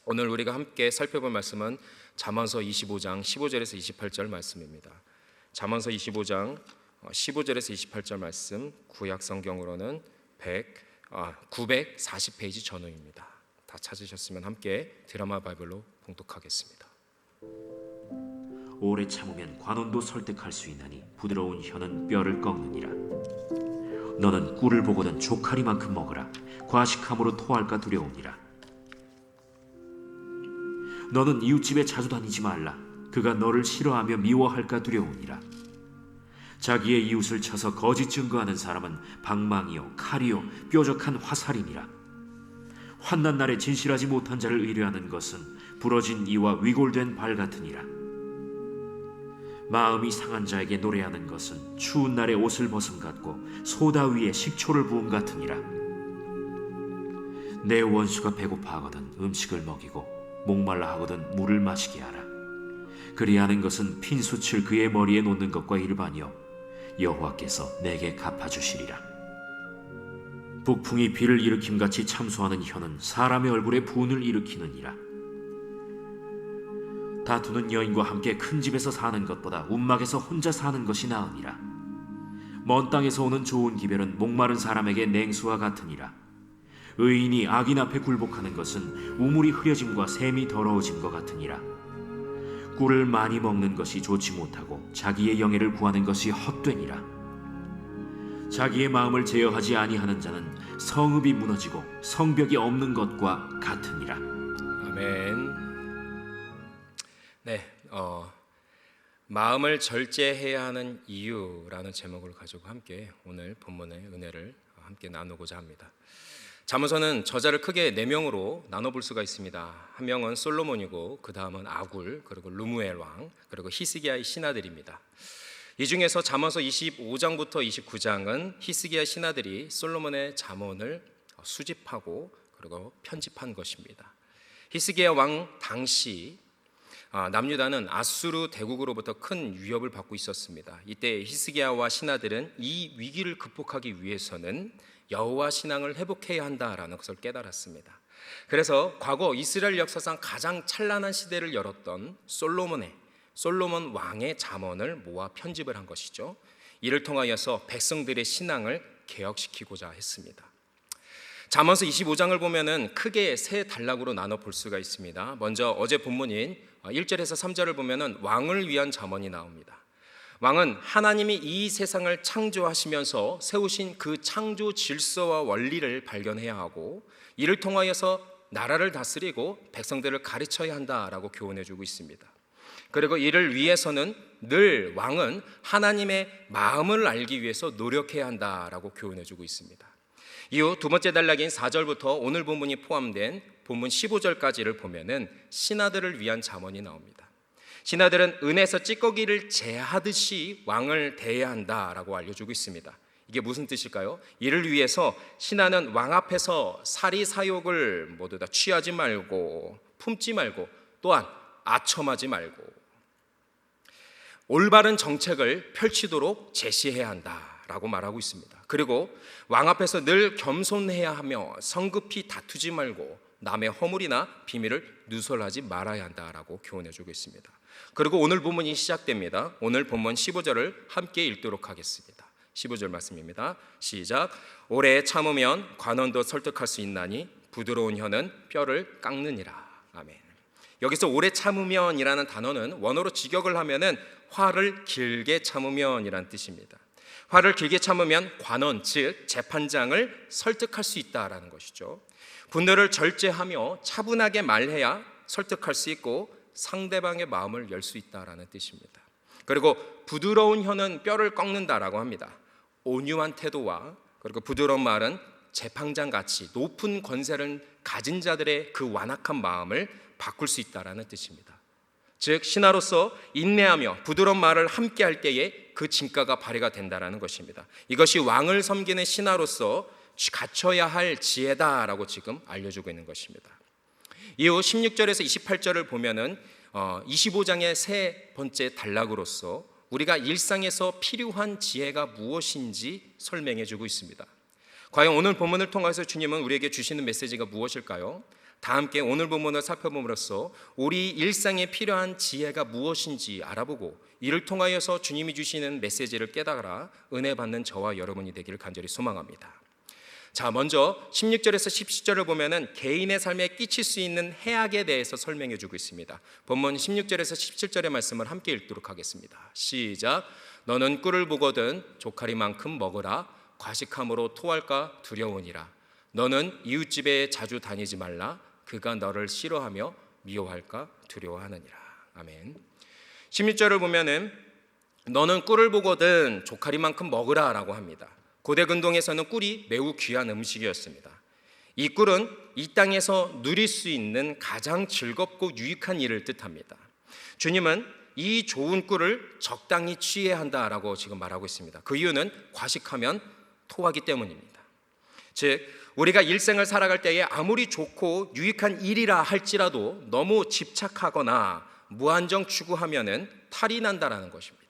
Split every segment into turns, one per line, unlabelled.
오늘 우리가 함께 살펴볼 말씀은 잠언서 25장 15절에서 28절 말씀입니다. 잠언서 25장 15절에서 28절 말씀, 구약 성경으로는 940페이지 전후입니다. 다 찾으셨으면 함께 드라마 바이블로 봉독하겠습니다.
오래 참으면 관원도 설득할 수 있나니 부드러운 혀는 뼈를 꺾느니라. 너는 꿀을 보거든 조카리만큼 먹으라. 과식함으로 토할까 두려우니라. 너는 이웃집에 자주 다니지 말라. 그가 너를 싫어하며 미워할까 두려우니라. 자기의 이웃을 쳐서 거짓 증거하는 사람은 방망이요 칼이요 뾰족한 화살이니라. 환난 날에 진실하지 못한 자를 의뢰하는 것은 부러진 이와 위골된 발 같으니라. 마음이 상한 자에게 노래하는 것은 추운 날에 옷을 벗음 같고 소다 위에 식초를 부음 같으니라. 내 원수가 배고파하거든 음식을 먹이고 목말라 하거든 물을 마시게 하라. 그리하는 것은 핀숯을 그의 머리에 놓는 것과 일반이요 여호와께서 내게 갚아주시리라. 북풍이 비를 일으킴같이 참소하는 혀는 사람의 얼굴에 분을 일으키느니라. 다투는 여인과 함께 큰 집에서 사는 것보다 움막에서 혼자 사는 것이 나으니라. 먼 땅에서 오는 좋은 기별은 목마른 사람에게 냉수와 같으니라. 의인이 악인 앞에 굴복하는 것은 우물이 흐려짐과 샘이 더러워짐과 같으니라. 꿀을 많이 먹는 것이 좋지 못하고 자기의 영예를 구하는 것이 헛되니라. 자기의 마음을 제어하지 아니하는 자는 성읍이 무너지고 성벽이 없는 것과 같으니라.
아멘. 네, 마음을 절제해야 하는 이유라는 제목을 가지고 함께 오늘 본문의 은혜를 함께 나누고자 합니다. 잠언서는 저자를 크게 4명으로 나눠볼 수가 있습니다. 한 명은 솔로몬이고 그 다음은 아굴, 그리고 르무엘 왕, 그리고 히스기야의 신하들입니다. 이 중에서 잠언서 25장부터 29장은 히스기야 신하들이 솔로몬의 잠언을 수집하고 그리고 편집한 것입니다. 히스기야 왕 당시 남유다는 아수르 대국으로부터 큰 위협을 받고 있었습니다. 이때 히스기야와 신하들은 이 위기를 극복하기 위해서는 여호와 신앙을 회복해야 한다라는 것을 깨달았습니다. 그래서 과거 이스라엘 역사상 가장 찬란한 시대를 열었던 솔로몬 왕의 잠언을 모아 편집을 한 것이죠. 이를 통하여서 백성들의 신앙을 개혁시키고자 했습니다. 잠언서 25장을 보면은 크게 세 단락으로 나눠 볼 수가 있습니다. 먼저 어제 본문인 1절에서 3절을 보면은 왕을 위한 잠언이 나옵니다. 왕은 하나님이 이 세상을 창조하시면서 세우신 그 창조 질서와 원리를 발견해야 하고 이를 통하여서 나라를 다스리고 백성들을 가르쳐야 한다라고 교훈해 주고 있습니다. 그리고 이를 위해서는 늘 왕은 하나님의 마음을 알기 위해서 노력해야 한다라고 교훈해 주고 있습니다. 이후 두 번째 단락인 4절부터 오늘 본문이 포함된 본문 15절까지를 보면은 신하들을 위한 잠언이 나옵니다. 신하들은 은에서 찌꺼기를 제하듯이 왕을 대해야 한다라고 알려주고 있습니다. 이게 무슨 뜻일까요? 이를 위해서 신하는 왕 앞에서 사리사욕을 모두 다 취하지 말고 품지 말고 또한 아첨하지 말고 올바른 정책을 펼치도록 제시해야 한다라고 말하고 있습니다. 그리고 왕 앞에서 늘 겸손해야 하며 성급히 다투지 말고 남의 허물이나 비밀을 누설하지 말아야 한다라고 교훈해주고 있습니다. 그리고 오늘 본문이 시작됩니다. 오늘 본문 15절을 함께 읽도록 하겠습니다. 15절 말씀입니다. 시작. 오래 참으면 관원도 설득할 수 있나니 부드러운 혀는 뼈를 깎느니라. 아멘. 여기서 오래 참으면이라는 단어는 원어로 직역을 하면은 화를 길게 참으면이라는 뜻입니다. 화를 길게 참으면 관원, 즉 재판장을 설득할 수 있다라는 것이죠. 분노를 절제하며 차분하게 말해야 설득할 수 있고 상대방의 마음을 열 수 있다라는 뜻입니다. 그리고 부드러운 혀는 뼈를 꺾는다라고 합니다. 온유한 태도와 그리고 부드러운 말은 재판장같이 높은 권세를 가진 자들의 그 완악한 마음을 바꿀 수 있다라는 뜻입니다. 즉 신하로서 인내하며 부드러운 말을 함께 할 때에 그 진가가 발휘가 된다라는 것입니다. 이것이 왕을 섬기는 신하로서 갖춰야 할 지혜다라고 지금 알려주고 있는 것입니다. 이후 16절에서 28절을 보면은 25장의 세 번째 단락으로서 우리가 일상에서 필요한 지혜가 무엇인지 설명해 주고 있습니다. 과연 오늘 본문을 통해서 주님은 우리에게 주시는 메시지가 무엇일까요? 다 함께 오늘 본문을 살펴봄으로써 우리 일상에 필요한 지혜가 무엇인지 알아보고 이를 통하여서 주님이 주시는 메시지를 깨달아 은혜 받는 저와 여러분이 되기를 간절히 소망합니다. 자, 먼저 16절에서 17절을 보면은 개인의 삶에 끼칠 수 있는 해악에 대해서 설명해 주고 있습니다. 본문 16절에서 17절의 말씀을 함께 읽도록 하겠습니다. 시작. 너는 꿀을 보거든 조카리만큼 먹으라. 과식함으로 토할까 두려우니라. 너는 이웃집에 자주 다니지 말라. 그가 너를 싫어하며 미워할까 두려워하느니라. 아멘. 16절을 보면은 너는 꿀을 보거든 조카리만큼 먹으라 라고 합니다. 고대 근동에서는 꿀이 매우 귀한 음식이었습니다. 이 꿀은 이 땅에서 누릴 수 있는 가장 즐겁고 유익한 일을 뜻합니다. 주님은 이 좋은 꿀을 적당히 취해야 한다라고 지금 말하고 있습니다. 그 이유는 과식하면 토하기 때문입니다. 즉 우리가 일생을 살아갈 때에 아무리 좋고 유익한 일이라 할지라도 너무 집착하거나 무한정 추구하면은 탈이 난다라는 것입니다.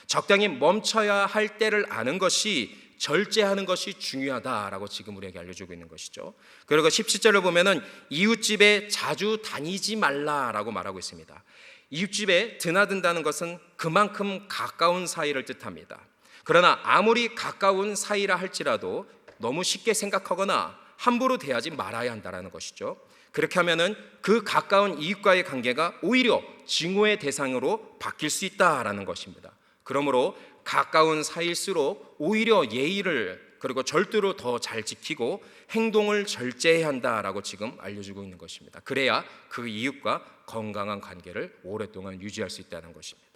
적당히 멈춰야 할 때를 아는 것이 절제하는 것이 중요하다라고 지금 우리에게 알려주고 있는 것이죠. 그리고 17절을 보면은 이웃집에 자주 다니지 말라라고 말하고 있습니다. 이웃집에 드나든다는 것은 그만큼 가까운 사이를 뜻합니다. 그러나 아무리 가까운 사이라 할지라도 너무 쉽게 생각하거나 함부로 대하지 말아야 한다는 것이죠. 그렇게 하면은 그 가까운 이웃과의 관계가 오히려 증오의 대상으로 바뀔 수 있다라는 것입니다. 그러므로 가까운 사이일수록 오히려 예의를 그리고 절도로 더 잘 지키고 행동을 절제해야 한다라고 지금 알려주고 있는 것입니다. 그래야 그 이웃과 건강한 관계를 오랫동안 유지할 수 있다는 것입니다.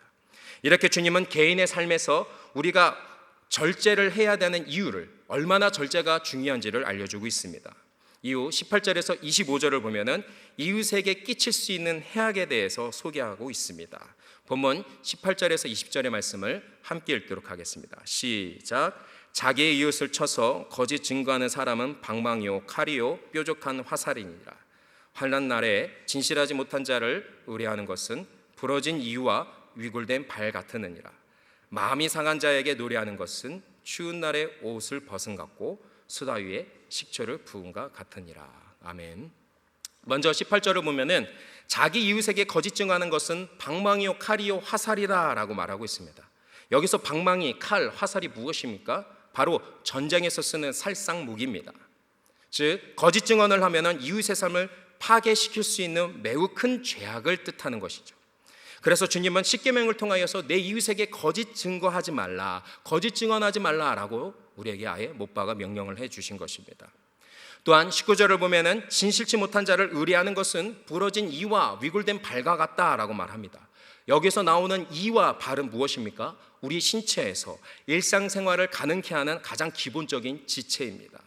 이렇게 주님은 개인의 삶에서 우리가 절제를 해야 되는 이유를, 얼마나 절제가 중요한지를 알려주고 있습니다. 이후 18절에서 25절을 보면은 이웃에게 끼칠 수 있는 해악에 대해서 소개하고 있습니다. 본문 18절에서 20절의 말씀을 함께 읽도록 하겠습니다. 시작. 자기의 이웃을 쳐서 거짓 증거하는 사람은 방망이요 칼이요 뾰족한 화살이니라. 환난 날에 진실하지 못한 자를 의뢰하는 것은 부러진 이유와 위골된 발 같으느니라. 마음이 상한 자에게 노래하는 것은 추운 날에 옷을 벗은 같고 수다 위에 식초를 부은 것 같으니라. 아멘. 먼저 18절을 보면은 자기 이웃에게 거짓 증거하는 것은 방망이요 칼이요 화살이라 라고 말하고 있습니다. 여기서 방망이, 칼, 화살이 무엇입니까? 바로 전쟁에서 쓰는 살상 무기입니다. 즉 거짓 증언을 하면은 이웃의 삶을 파괴시킬 수 있는 매우 큰 죄악을 뜻하는 것이죠. 그래서 주님은 십계명을 통하여서 내 이웃에게 거짓 증거하지 말라, 거짓 증언하지 말라라고 우리에게 아예 못 박아 명령을 해 주신 것입니다. 또한 19절을 보면은 진실치 못한 자를 의뢰하는 것은 부러진 이와 위골된 발과 같다라고 말합니다. 여기서 나오는 이와 발은 무엇입니까? 우리 신체에서 일상생활을 가능케 하는 가장 기본적인 지체입니다.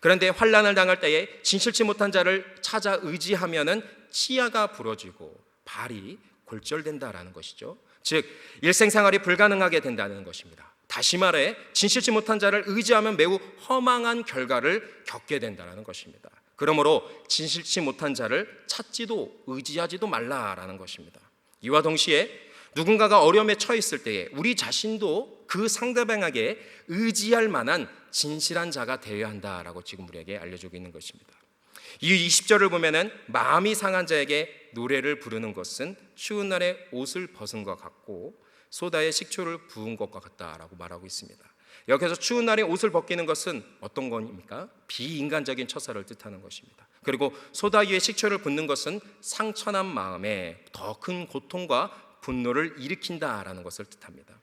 그런데 환난을 당할 때에 진실치 못한 자를 찾아 의지하면은 치아가 부러지고 발이 골절된다라는 것이죠. 즉 일생생활이 불가능하게 된다는 것입니다. 다시 말해 진실치 못한 자를 의지하면 매우 허망한 결과를 겪게 된다는 것입니다. 그러므로 진실치 못한 자를 찾지도 의지하지도 말라라는 것입니다. 이와 동시에 누군가가 어려움에 처했을 때에 우리 자신도 그 상대방에게 의지할 만한 진실한 자가 되어야 한다라고 지금 우리에게 알려주고 있는 것입니다. 이 20절을 보면은 마음이 상한 자에게 노래를 부르는 것은 추운 날에 옷을 벗은 것 같고 소다에 식초를 부은 것과 같다라고 말하고 있습니다. 여기서 추운 날에 옷을 벗기는 것은 어떤 겁니까? 비인간적인 처사를 뜻하는 것입니다. 그리고 소다 위에 식초를 붓는 것은 상처난 마음에 더 큰 고통과 분노를 일으킨다라는 것을 뜻합니다.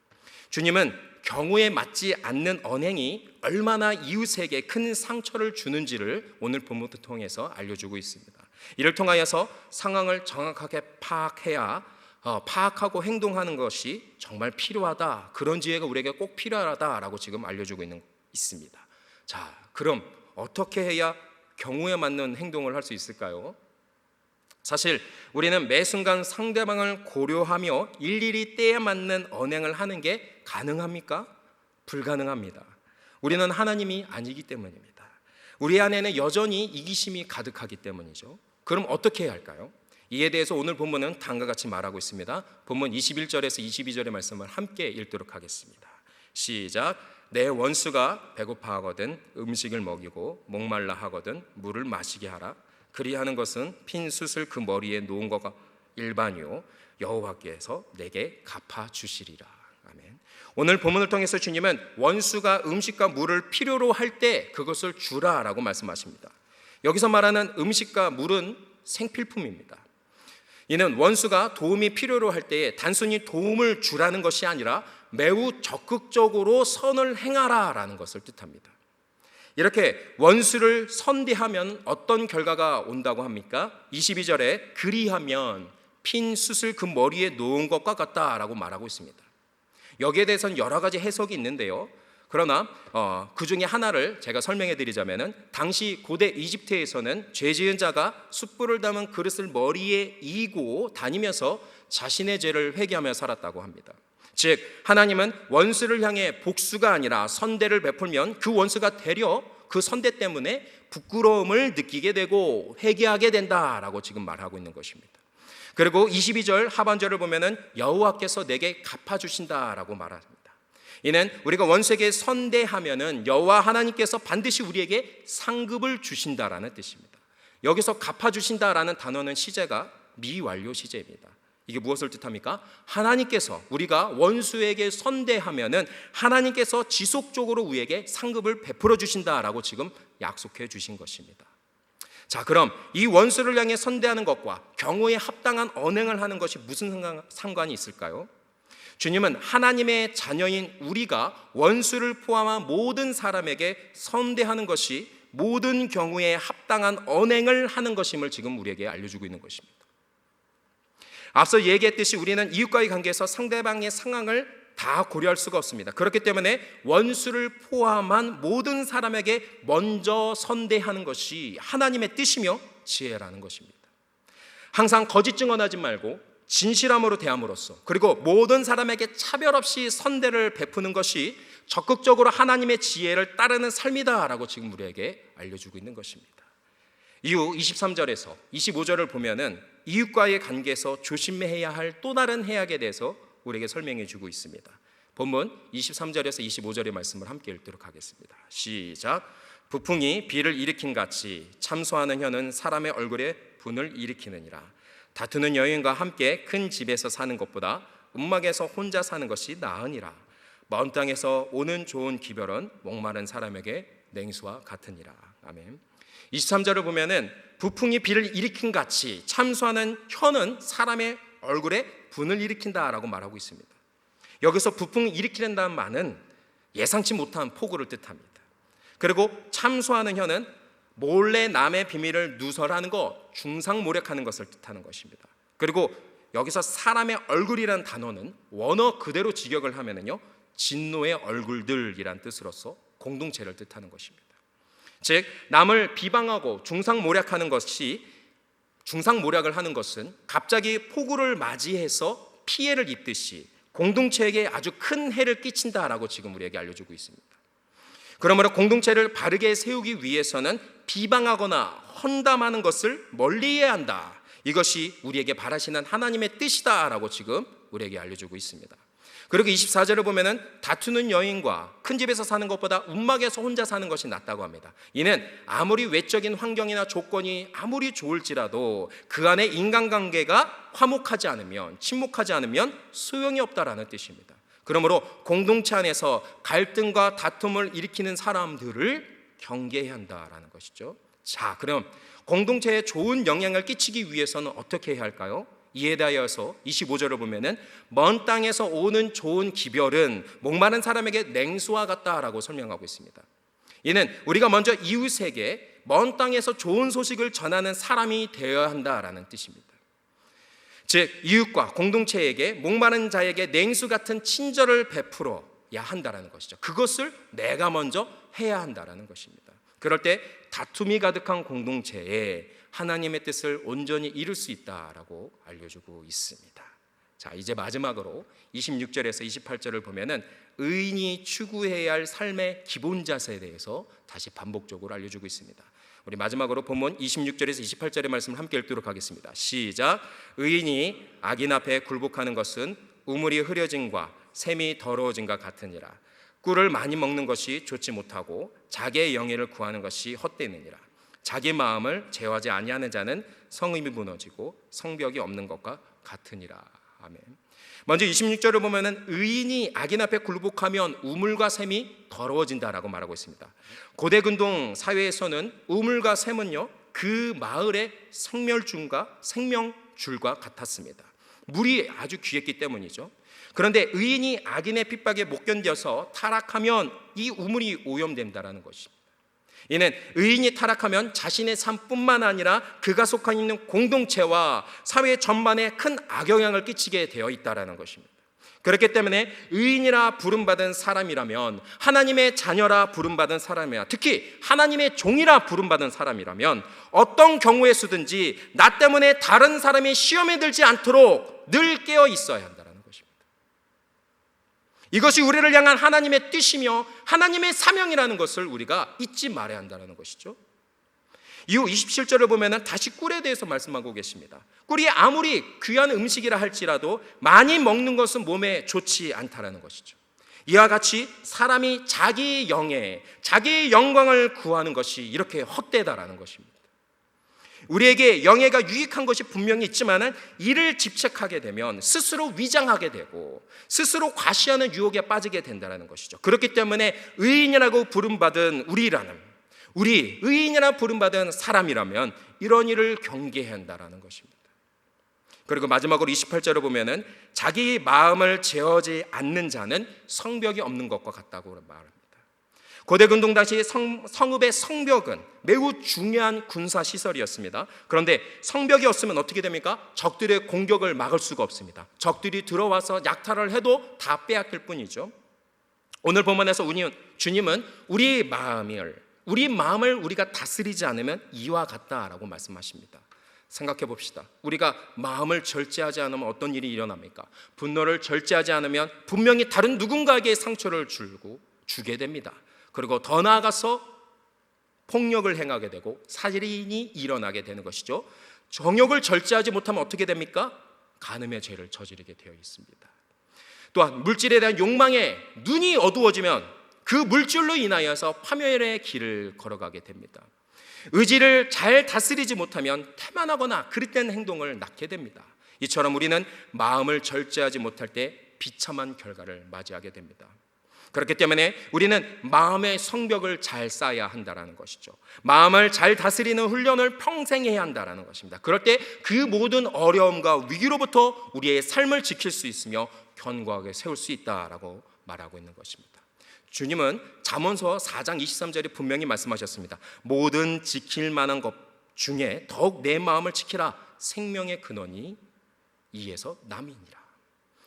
주님은 경우에 맞지 않는 언행이 얼마나 이웃에게 큰 상처를 주는지를 오늘 본문을 통해서 알려주고 있습니다. 이를 통하여서 상황을 정확하게 파악하고 행동하는 것이 정말 필요하다. 그런 지혜가 우리에게 꼭 필요하다라고 지금 알려주고 있습니다. 자, 그럼 어떻게 해야 경우에 맞는 행동을 할 수 있을까요? 사실 우리는 매 순간 상대방을 고려하며 일일이 때에 맞는 언행을 하는 게 가능합니까? 불가능합니다. 우리는 하나님이 아니기 때문입니다. 우리 안에는 여전히 이기심이 가득하기 때문이죠. 그럼 어떻게 해야 할까요? 이에 대해서 오늘 본문은 다음과 같이 말하고 있습니다. 본문 21절에서 22절의 말씀을 함께 읽도록 하겠습니다. 시작. 내 원수가 배고파하거든 음식을 먹이고 목말라 하거든 물을 마시게 하라. 그리하는 것은 핀 숯을 그 머리에 놓은 것과 일반이요 여호와께서 내게 갚아 주시리라. 아멘. 오늘 본문을 통해서 주님은 원수가 음식과 물을 필요로 할 때 그것을 주라라고 말씀하십니다. 여기서 말하는 음식과 물은 생필품입니다. 이는 원수가 도움이 필요로 할 때에 단순히 도움을 주라는 것이 아니라 매우 적극적으로 선을 행하라라는 것을 뜻합니다. 이렇게 원수를 선대하면 어떤 결과가 온다고 합니까? 22절에 그리하면 핀 숯을 그 머리에 놓은 것과 같다라고 말하고 있습니다. 여기에 대해서는 여러 가지 해석이 있는데요. 그러나 그 중에 하나를 제가 설명해 드리자면은 당시 고대 이집트에서는 죄 지은 자가 숯불을 담은 그릇을 머리에 이고 다니면서 자신의 죄를 회개하며 살았다고 합니다. 즉 하나님은 원수를 향해 복수가 아니라 선대를 베풀면 그 원수가 되려 그 선대 때문에 부끄러움을 느끼게 되고 회개하게 된다라고 지금 말하고 있는 것입니다. 그리고 22절 하반절을 보면은 여호와께서 내게 갚아주신다라고 말합니다. 이는 우리가 원수에게 선대하면은 여호와 하나님께서 반드시 우리에게 상급을 주신다라는 뜻입니다. 여기서 갚아주신다라는 단어는 시제가 미완료 시제입니다. 이게 무엇을 뜻합니까? 하나님께서 우리가 원수에게 선대하면은 하나님께서 지속적으로 우리에게 상급을 베풀어 주신다라고 지금 약속해 주신 것입니다. 자, 그럼 이 원수를 향해 선대하는 것과 경우에 합당한 언행을 하는 것이 무슨 상관이 있을까요? 주님은 하나님의 자녀인 우리가 원수를 포함한 모든 사람에게 선대하는 것이 모든 경우에 합당한 언행을 하는 것임을 지금 우리에게 알려주고 있는 것입니다. 앞서 얘기했듯이 우리는 이웃과의 관계에서 상대방의 상황을 다 고려할 수가 없습니다. 그렇기 때문에 원수를 포함한 모든 사람에게 먼저 선대하는 것이 하나님의 뜻이며 지혜라는 것입니다. 항상 거짓 증언하지 말고 진실함으로 대함으로써 그리고 모든 사람에게 차별 없이 선대를 베푸는 것이 적극적으로 하나님의 지혜를 따르는 삶이다라고 지금 우리에게 알려주고 있는 것입니다. 이후 23절에서 25절을 보면은 이웃과의 관계에서 조심해야 할 또 다른 해악에 대해서 우리에게 설명해 주고 있습니다. 본문 23절에서 25절의 말씀을 함께 읽도록 하겠습니다. 시작. 부풍이 비를 일으킨 같이 참소하는 혀는 사람의 얼굴에 분을 일으키느니라. 다투는 여인과 함께 큰 집에서 사는 것보다 움막에서 혼자 사는 것이 나으니라. 먼 땅에서 오는 좋은 기별은 목마른 사람에게 냉수와 같으니라. 아멘. 23절을 보면은 부풍이 비를 일으킨 같이 참소하는 혀는 사람의 얼굴에 분을 일으킨다라고 말하고 있습니다. 여기서 부풍을 일으키는다는 말은 예상치 못한 폭우를 뜻합니다. 그리고 참소하는 혀는 몰래 남의 비밀을 누설하는 것, 중상모략하는 것을 뜻하는 것입니다. 그리고 여기서 사람의 얼굴이라는 단어는 원어 그대로 직역을 하면은요 진노의 얼굴들이란 뜻으로서 공동체를 뜻하는 것입니다. 즉 남을 비방하고 중상모략을 하는 것은 갑자기 폭우를 맞이해서 피해를 입듯이 공동체에게 아주 큰 해를 끼친다라고 지금 우리에게 알려주고 있습니다. 그러므로 공동체를 바르게 세우기 위해서는 비방하거나 헌담하는 것을 멀리해야 한다. 이것이 우리에게 바라시는 하나님의 뜻이다라고 지금 우리에게 알려주고 있습니다. 그리고 24절을 보면은 다투는 여인과 큰 집에서 사는 것보다 움막에서 혼자 사는 것이 낫다고 합니다. 이는 아무리 외적인 환경이나 조건이 아무리 좋을지라도 그 안에 인간관계가 화목하지 않으면, 침묵하지 않으면 소용이 없다라는 뜻입니다. 그러므로 공동체 안에서 갈등과 다툼을 일으키는 사람들을 경계해야 한다라는 것이죠. 자, 그럼 공동체에 좋은 영향을 끼치기 위해서는 어떻게 해야 할까요? 이에 대하여서 25절을 보면은 먼 땅에서 오는 좋은 기별은 목마른 사람에게 냉수와 같다라고 설명하고 있습니다. 이는 우리가 먼저 이웃에게 먼 땅에서 좋은 소식을 전하는 사람이 되어야 한다라는 뜻입니다. 즉 이웃과 공동체에게 목마른 자에게 냉수 같은 친절을 베풀어야 한다라는 것이죠. 그것을 내가 먼저 해야 한다라는 것입니다. 그럴 때 다툼이 가득한 공동체에 하나님의 뜻을 온전히 이룰 수 있다라고 알려주고 있습니다. 자, 이제 마지막으로 26절에서 28절을 보면은 의인이 추구해야 할 삶의 기본 자세에 대해서 다시 반복적으로 알려주고 있습니다. 우리 마지막으로 본문 26절에서 28절의 말씀을 함께 읽도록 하겠습니다. 시작. 의인이 악인 앞에 굴복하는 것은 우물이 흐려짐과 샘이 더러워짐과 같으니라. 꿀을 많이 먹는 것이 좋지 못하고 자기의 영예를 구하는 것이 헛되느니라. 자기 마음을 제어하지 아니하는 자는 성읍이 무너지고 성벽이 없는 것과 같으니라. 아멘. 먼저 26절을 보면은 의인이 악인 앞에 굴복하면 우물과 샘이 더러워진다라고 말하고 있습니다. 고대 근동 사회에서는 우물과 샘은요, 그 마을의 생명줄과 같았습니다. 물이 아주 귀했기 때문이죠. 그런데 의인이 악인의 핍박에 못 견뎌서 타락하면 이 우물이 오염된다라는 것입니다. 이는 의인이 타락하면 자신의 삶뿐만 아니라 그가 속한 있는 공동체와 사회 전반에 큰 악영향을 끼치게 되어 있다는 것입니다. 그렇기 때문에 의인이라 부름받은 사람이라면, 하나님의 자녀라 부름받은 사람이라, 특히 하나님의 종이라 부름받은 사람이라면 어떤 경우에 서든지 나 때문에 다른 사람이 시험에 들지 않도록 늘 깨어 있어야 한다는 것입니다. 이것이 우리를 향한 하나님의 뜻이며 하나님의 사명이라는 것을 우리가 잊지 말아야 한다는 것이죠. 이후 27절을 보면 다시 꿀에 대해서 말씀하고 계십니다. 꿀이 아무리 귀한 음식이라 할지라도 많이 먹는 것은 몸에 좋지 않다는 것이죠. 이와 같이 사람이 자기 영예, 자기의 영광을 구하는 것이 이렇게 헛되다라는 것입니다. 우리에게 영예가 유익한 것이 분명히 있지만 이를 집착하게 되면 스스로 위장하게 되고 스스로 과시하는 유혹에 빠지게 된다는 것이죠. 그렇기 때문에 의인이라고 부름받은 우리 의인이라 부름받은 사람이라면 이런 일을 경계해야 한다는 것입니다. 그리고 마지막으로 28절을 보면은 자기 마음을 제어하지 않는 자는 성벽이 없는 것과 같다고 말합니다. 고대 근동 당시 성읍의 성벽은 매우 중요한 군사 시설이었습니다. 그런데 성벽이 없으면 어떻게 됩니까? 적들의 공격을 막을 수가 없습니다. 적들이 들어와서 약탈을 해도 다 빼앗길 뿐이죠. 오늘 본문에서 주님은 우리 마음을 우리가 다스리지 않으면 이와 같다라고 말씀하십니다. 생각해 봅시다. 우리가 마음을 절제하지 않으면 어떤 일이 일어납니까? 분노를 절제하지 않으면 분명히 다른 누군가에게 상처를 주게 됩니다. 그리고 더 나아가서 폭력을 행하게 되고 살인이 일어나게 되는 것이죠. 정욕을 절제하지 못하면 어떻게 됩니까? 간음의 죄를 저지르게 되어 있습니다. 또한 물질에 대한 욕망에 눈이 어두워지면 그 물질로 인하여서 파멸의 길을 걸어가게 됩니다. 의지를 잘 다스리지 못하면 태만하거나 그릇된 행동을 낳게 됩니다. 이처럼 우리는 마음을 절제하지 못할 때 비참한 결과를 맞이하게 됩니다. 그렇기 때문에 우리는 마음의 성벽을 잘 쌓아야 한다는 것이죠. 마음을 잘 다스리는 훈련을 평생 해야 한다는 것입니다. 그럴 때 그 모든 어려움과 위기로부터 우리의 삶을 지킬 수 있으며 견고하게 세울 수 있다라고 말하고 있는 것입니다. 주님은 잠언서 4장 23절에 분명히 말씀하셨습니다. 모든 지킬 만한 것 중에 더욱 내 마음을 지키라. 생명의 근원이 이에서 남이니라.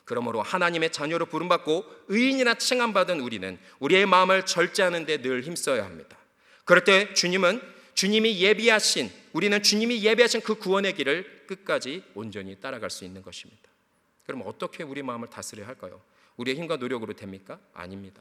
그러므로 하나님의 자녀로 부름받고 의인이라 칭함받은 우리는 우리의 마음을 절제하는 데 늘 힘써야 합니다. 그럴 때 우리는 주님이 예비하신 그 구원의 길을 끝까지 온전히 따라갈 수 있는 것입니다. 그럼 어떻게 우리 마음을 다스려야 할까요? 우리의 힘과 노력으로 됩니까? 아닙니다.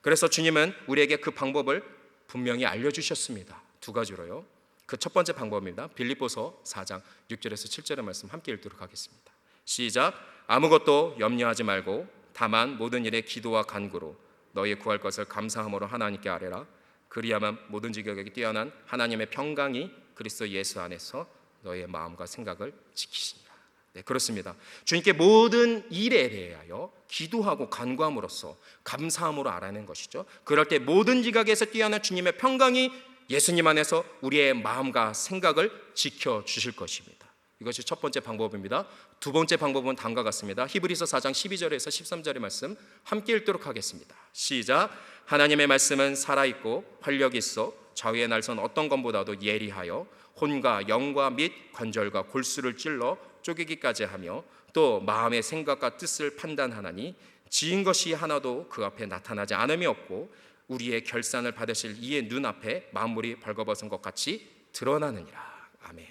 그래서 주님은 우리에게 그 방법을 분명히 알려주셨습니다. 두 가지로요. 그 첫 번째 방법입니다. 빌립보서 4장 6절에서 7절의 말씀 함께 읽도록 하겠습니다. 시작. 아무것도 염려하지 말고 다만 모든 일에 기도와 간구로 너희 구할 것을 감사함으로 하나님께 아뢰라. 그리하면 모든 지경에 뛰어난 하나님의 평강이 그리스도 예수 안에서 너희의 마음과 생각을 지키시니라. 네, 그렇습니다. 주님께 모든 일에 대하여 기도하고 간구함으로써 감사함으로 알아낸 것이죠. 그럴 때 모든 지각에서 뛰어난 주님의 평강이 예수님 안에서 우리의 마음과 생각을 지켜주실 것입니다. 이것이 첫 번째 방법입니다. 두 번째 방법은 다음과 같습니다. 히브리서 4장 12절에서 13절의 말씀 함께 읽도록 하겠습니다. 시작. 하나님의 말씀은 살아있고 활력이 있어 좌우의 날선 어떤 것보다도 예리하여 혼과 영과 및 관절과 골수를 찔러 쪼개기까지 하며 또 마음의 생각과 뜻을 판단하나니 지은 것이 하나도 그 앞에 나타나지 않음이 없고 우리의 결산을 받으실 이의 눈앞에 만물이 벌거벗은 것 같이 드러나느니라. 아멘.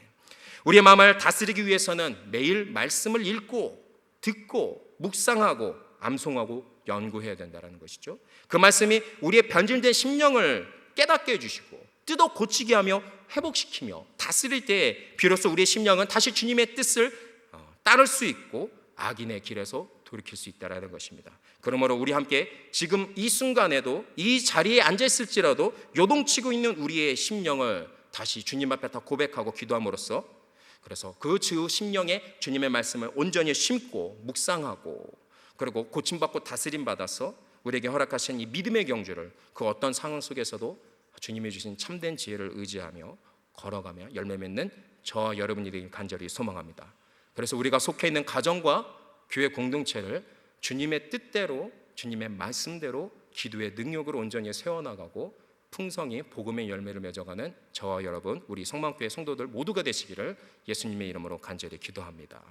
우리의 마음을 다스리기 위해서는 매일 말씀을 읽고 듣고 묵상하고 암송하고 연구해야 된다는 것이죠. 그 말씀이 우리의 변질된 심령을 깨닫게 해주시고 뜯어 고치게 하며 회복시키며 다스릴 때에 비로소 우리의 심령은 다시 주님의 뜻을 따를 수 있고 악인의 길에서 돌이킬 수 있다는 것입니다. 그러므로 우리 함께 지금 이 순간에도 이 자리에 앉아 있을지라도 요동치고 있는 우리의 심령을 다시 주님 앞에 다 고백하고 기도함으로써 그래서 그 주 심령에 주님의 말씀을 온전히 심고 묵상하고 그리고 고침받고 다스림 받아서 우리에게 허락하신 이 믿음의 경주를 그 어떤 상황 속에서도 주님이 주신 참된 지혜를 의지하며 걸어가며 열매 맺는 저와 여러분이 되길 간절히 소망합니다. 그래서 우리가 속해 있는 가정과 교회 공동체를 주님의 뜻대로 주님의 말씀대로 기도의 능력으로 온전히 세워나가고 풍성히 복음의 열매를 맺어가는 저와 여러분 우리 성만교회 성도들 모두가 되시기를 예수님의 이름으로 간절히 기도합니다.